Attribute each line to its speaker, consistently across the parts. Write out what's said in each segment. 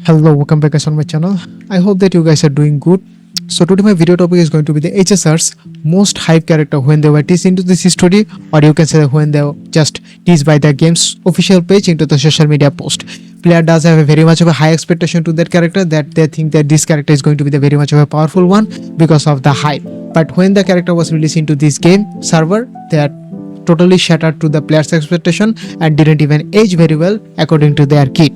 Speaker 1: Hello, welcome back guys on my channel. I hope that you guys are doing good. So today my video topic is going to be the HSR's most hype character when they were teased into this story, or you can say when they were just teased by the game's official page into the social media post. Player does have a very much of a high expectation to that character, that they think that this character is going to be the very much of a powerful one because of the hype. But when the character was released into this game server, they are totally shattered to the player's expectation and didn't even age very well according to their kit.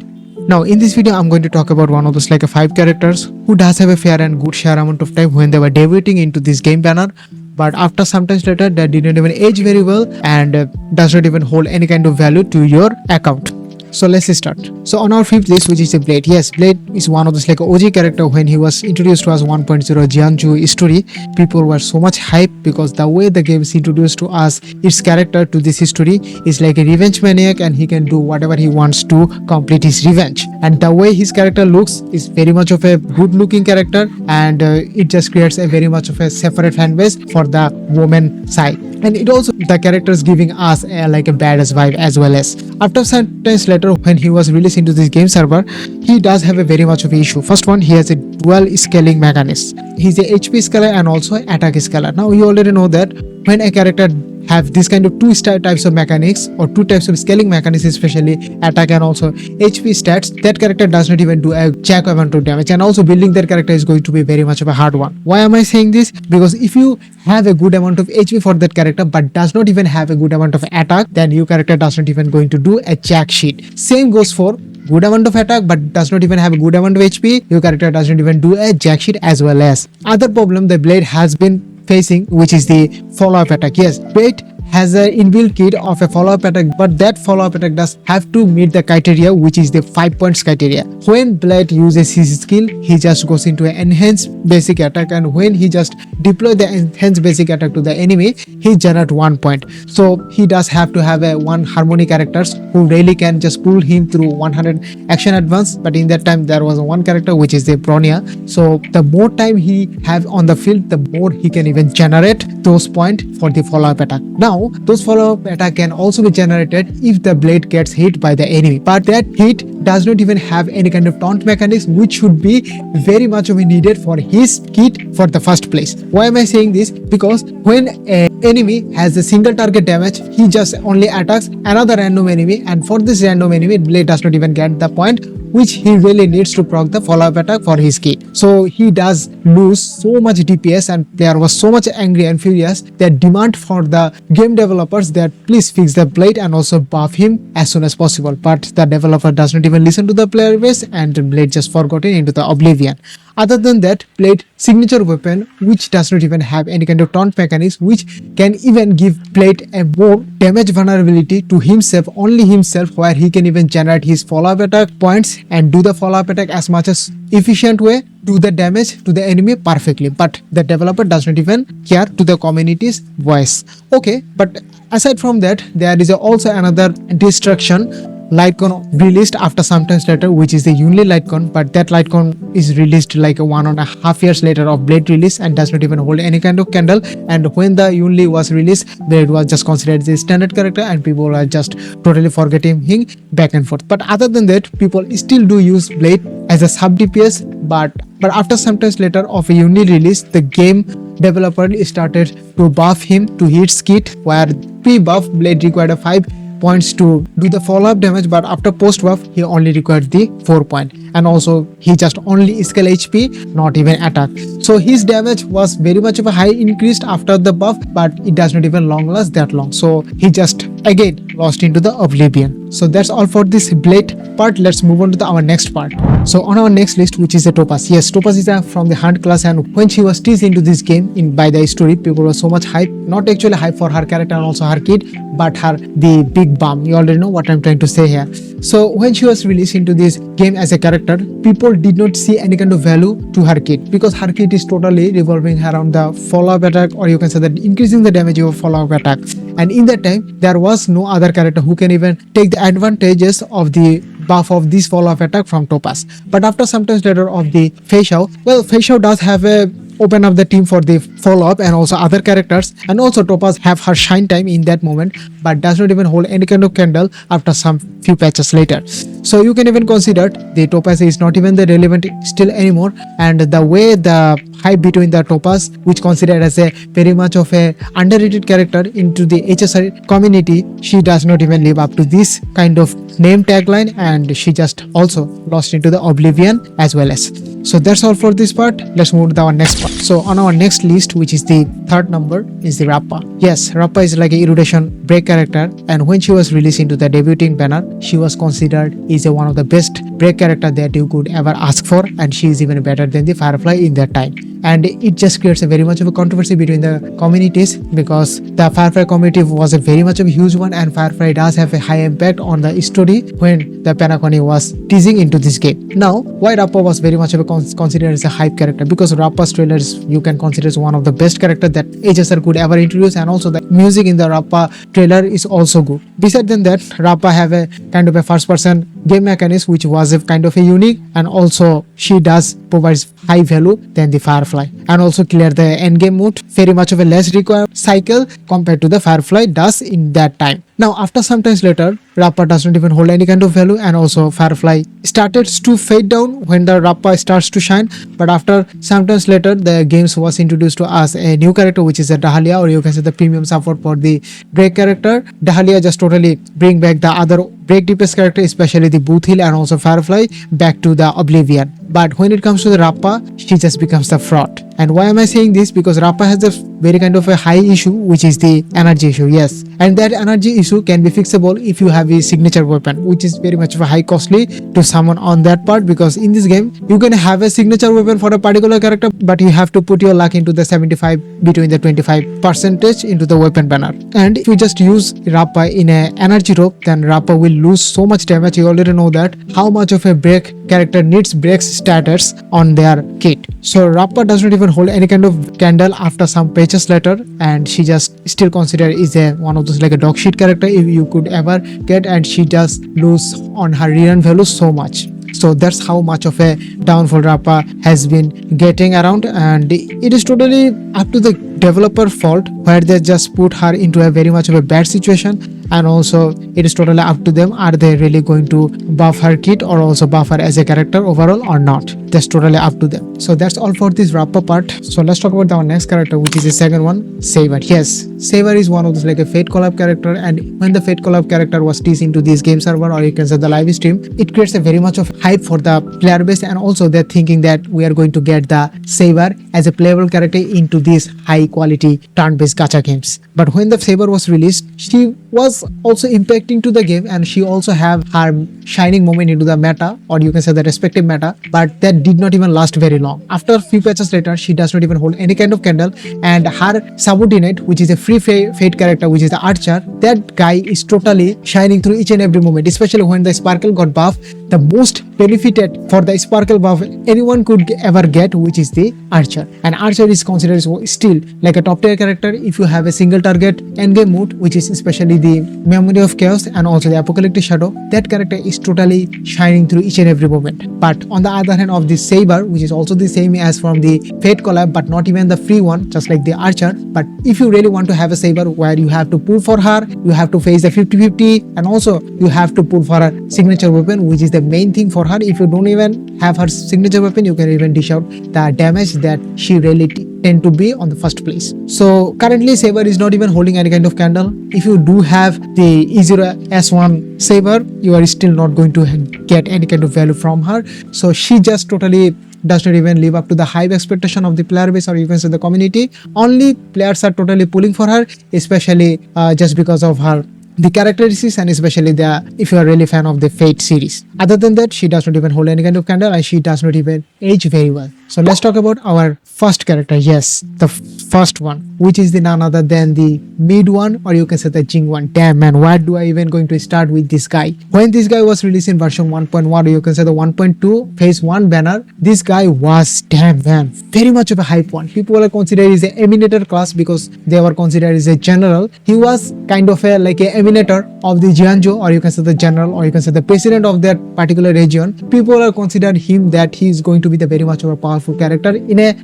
Speaker 1: Now in this video I'm going to talk about one of those like 5 characters who does have a fair and good share amount of time when they were debuting into this game banner, but after some time later they didn't even age very well and does not even hold any kind of value to your account. So let's start. So on our 5th list, which is a Blade. Yes, Blade is one of those like OG character. When he was introduced to us 1.0 Jianzhu story, people were so much hype because the way the game is introduced to us, its character to this story is like a revenge maniac and he can do whatever he wants to complete his revenge. And the way his character looks is very much of a good looking character, and it just creates a very much of a separate fan base for the woman side. And it also the character is giving us like a badass vibe as well. As after some times later when he was released into this game server, he does have a very much of issue. First one, he has a dual scaling mechanism. He's a HP scaler and also attack scaler. Now you already know that when a character have this kind of two types of mechanics or two types of scaling mechanics, especially attack and also HP stats, that character does not even do a jack amount of damage, and also building their character is going to be very much of a hard one. Why am I saying this? Because if you have a good amount of HP for that character but does not even have a good amount of attack, then your character does not even going to do a jack shit. Same goes for good amount of attack but does not even have a good amount of HP, your character does not even do a jack shit as well. As other problem the Blade has been facing, which is the follow-up attack. Yes, Blade has an inbuilt kit of a follow-up attack, but that follow-up attack does have to meet the criteria, which is the 5 points criteria. When Blade uses his skill, he just goes into an enhanced basic attack, and when he just deploy the enhanced basic attack to the enemy, he generates 1 point. So he does have to have a one harmony characters who really can just pull him through 100 action advance, but in that time there was one character which is the Bronya. So the more time he have on the field, the more he can even generate those points for the follow-up attack. Now those follow-up attack can also be generated if the Blade gets hit by the enemy, but that hit does not even have any kind of taunt mechanism, which should be very much of a needed for his kit for the first place. Why am I saying this? Because when an enemy has a single target damage, he just only attacks another random enemy, and for this random enemy Blade does not even get the point which he really needs to proc the follow-up attack for his kit. So he does lose so much DPS, and player was so much angry and furious that demand for the game developers that please fix the Blade and also buff him as soon as possible. But the developer does not even listen to the player base, and Blade just forgotten into the oblivion. Other than that, Blade signature weapon, which does not even have any kind of taunt mechanism, which can even give Blade a more damage vulnerability to himself, only himself, where he can even generate his follow-up attack points and do the follow-up attack as much as efficient way, do the damage to the enemy perfectly. But the developer does not even care to the community's voice. Okay, but aside from that, there is also another destruction Lightcon released after some time later, which is the Unli Lightcon, but that Lightcon is released like 1.5 years later of Blade release and does not even hold any kind of candle. And when the Unli was released, Blade was just considered the standard character and people are just totally forgetting him back and forth. But other than that, people still do use Blade as a sub DPS, but after some time later of a Unli release, the game developer started to buff him to hit kit, where pre-buff Blade required a 5 points to do the follow-up damage, but after post buff he only required the 4 point, and also he just only scale HP, not even attack. So his damage was very much of a high increased after the buff, but it does not even long last that long. So he just again lost into the oblivion. So that's all for this Blade part. Let's move on to our next part. So on our next list, which is a Topaz. Yes, Topaz is from the Hunt class, and when she was teased into this game by the story, people were so much hype, not actually hype for her character and also her kit, but her the big bomb. You already know what I'm trying to say here. So when she was released into this game as a character, people did not see any kind of value to her kit, because her kit is totally revolving around the follow-up attack, or you can say that increasing the damage of follow-up attack. And in that time there was no other character who can even take the advantages of the buff of this follow-up attack from Topaz. But after some time later of the Fei Xiao, well, Fei Xiao does have a open up the team for the follow-up and also other characters, and also Topaz have her shine time in that moment, but does not even hold any kind of candle after some few patches later. So you can even consider the Topaz is not even the relevant still anymore, and the way the hype between the Topaz, which considered as a very much of a underrated character into the HSR community, she does not even live up to this kind of name tagline, and she just also lost into the oblivion as well as. So that's all for this part. Let's move to our next part. So on our next list, which is the third number, is the Rappa. Yes, Rappa is like a erudition break character, and when she was released into the debuting banner, she was considered is one of the best break character that you could ever ask for, and she is even better than the Firefly in that time. And it just creates a very much of a controversy between the communities, because the Firefly community was a very much of a huge one, and Firefly does have a high impact on the story when the Panaconi was teasing into this game. Now, why Rappa was very much of a considered as a hype character? Because Rappa's trailers you can consider as one of the best character that HSR could ever introduce, and also the music in the Rappa trailer is also good. Besides than that, Rappa have a kind of a first person game mechanism which was a kind of a unique, and also she does provides high value than the Firefly, and also clear the end game mode very much of a less required cycle compared to the Firefly does in that time. Now after some times later, Rappa does not even hold any kind of value, and also Firefly started to fade down when the Rappa starts to shine. But after some times later, the games was introduced to us a new character which is a Dahlia, or you can say the premium support for the break character. Dahlia just totally bring back the other break deepest character, especially the Booth Hill and also Firefly, back to the oblivion. But when it comes to the Rappa, she just becomes the fraud. And why am I saying this? Because Rappa has a very kind of a high issue, which is the energy issue. Yes, and that energy issue can be fixable if you have a signature weapon, which is very much of a high costly to someone on that part, because in this game you can have a signature weapon for a particular character, but you have to put your luck into the 75 between the 25% into the weapon banner. And if you just use Rappa in a energy rope, then Rappa will lose so much damage. You already know that how much of a break character needs break status on their kit. So Rappa does not even hold any kind of candle after some patches later, and she just still considered is a one of those like a dog shit character if you could ever get, and she just lose on her rerun value so much. So that's how much of a downfall Rappa has been getting around, and it is totally up to the developer fault where they just put her into a very much of a bad situation. And also it is totally up to them, are they really going to buff her kit or also buff her as a character overall or not. That's totally up to them. So that's all for this Rappa part. So let's talk about our next character, which is the second one, Saber. Yes, Saber is one of those like a Fate collab character, and when the Fate collab character was teased into this game server, or you can say the live stream, it creates a very much of hype for the player base, and also they're thinking that we are going to get the Saber as a playable character into these high quality turn-based gacha games. But when the Saber was released, she was also impacting to the game, and she also have her shining moment into the meta, or you can say the respective meta, but that did not even last very long. After a few patches later, she does not even hold any kind of candle, and her subordinate, which is a free fate character, which is the Archer, that guy is totally shining through each and every moment, especially when the Sparkle got buff. The most benefited for the Sparkle buff anyone could ever get, which is the Archer. And Archer is considered still like a top tier character if you have a single target endgame mode, which is especially the Memory of Chaos and also the Apocalyptic Shadow. That character is totally shining through each and every moment. But on the other hand of the Saber, which is also the same as from the Fate collab, but not even the free one, just like the Archer. But if you really want to have a Saber where you have to pull for her, you have to face the 50-50, and also you have to pull for a signature weapon, which is the main thing for her. If you don't even have her signature weapon, you can even dish out the damage that she really tend to be on the first place. So currently Saber is not even holding any kind of candle. If you do have the E0S1 Saber, you are still not going to get any kind of value from her. So she just totally does not even live up to the high expectation of the player base, or you can say the community. Only players are totally pulling for her, especially just because of her the characteristics, and especially if you are really fan of the Fate series. Other than that, she does not even hold any kind of candle, and she does not even age very well. So let's talk about our first character. Yes, the first one, which is the none other than the mid one, or you can say the Jing one. Damn man, why do I even going to start with this guy? When this guy was released in version 1.1, or you can say the 1.2 phase 1 banner, this guy was, damn man, very much of a hype one. People are considered as a Eminator class because they were considered as a general. He was kind of a like a dominator of the Jianzhou, or you can say the general, or you can say the president of that particular region, people are considered him that he is going to be the very much of a powerful character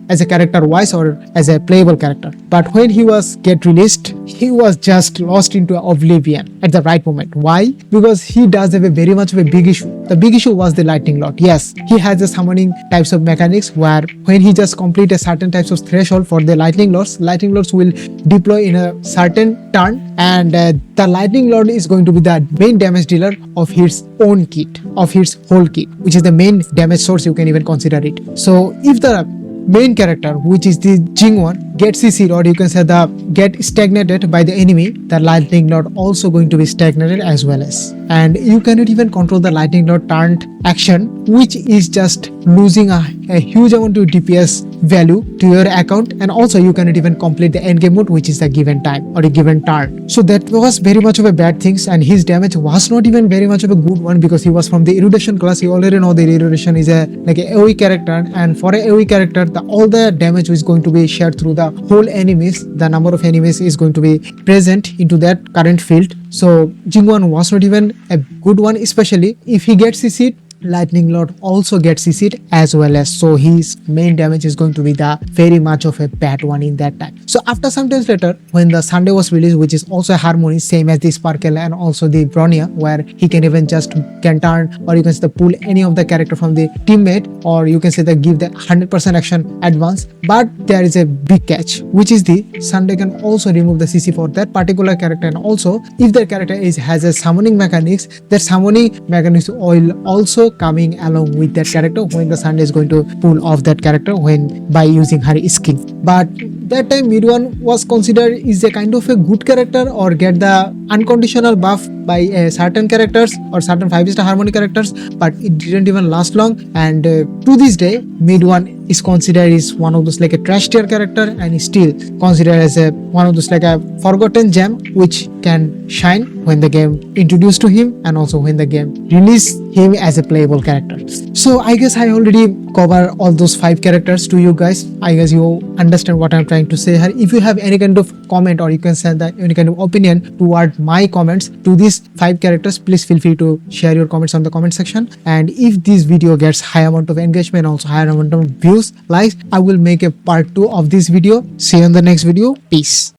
Speaker 1: as a character wise or as a playable character. But when he was get released, he was just lost into oblivion at the right moment. Why? Because he does have a very much of a big issue. The big issue was the lightning lord. Yes, he has a summoning types of mechanics where when he just complete a certain types of threshold for the lightning lords will deploy in a certain turn, and the lightning lord is going to be the main damage dealer of his own kit, of his whole kit, which is the main damage source, you can even consider it. So if the main character, which is the Jingwan, gets CC'd, or you can say the get stagnated by the enemy, the lightning lord also going to be stagnated as well as, and you cannot even control the lightning lord turned action, which is just losing a huge amount of DPS value to your account, and also you cannot even complete the end game mode, which is the given time or a given turn. So that was very much of a bad things, and his damage was not even very much of a good one because he was from the erudition class. You already know the erudition is a like a AoE character, and for a AoE character, all the damage is going to be shared through the whole enemies. The number of enemies is going to be present into that current field. So Jingwan was not even a good one, especially if he gets CC'd. Lightning lord also gets CC'd as well as, so his main damage is going to be the very much of a bad one in that time. So after some times later, when the Sunday was released, which is also a harmony same as the Sparkle and also the Bronya, where he can even just can turn, or you can say the pull any of the character from the teammate, or you can say that give the 100% action advance. But there is a big catch, which is the Sunday can also remove the CC for that particular character, and also if the character has a summoning mechanics, that summoning mechanics will also coming along with that character when the Sunday is going to pull off that character when by using her skill. But that time Midwan was considered is a kind of a good character or get the unconditional buff by certain characters or certain 5-star harmony characters, but it didn't even last long, and to this day Midwan is considered is one of those like a trash tier character, and is still considered as a one of those like a forgotten gem which can shine when the game introduced to him and also when the game release him as a playable character. So I guess I already cover all those 5 characters to you guys. I guess you understand what I'm trying to say here. If you have any kind of comment, or you can send that any kind of opinion toward my comments to these 5 characters, please feel free to share your comments on the comment section. And if this video gets high amount of engagement, also higher amount of views, likes, I will make a part 2 of this video. See you in the next video. Peace.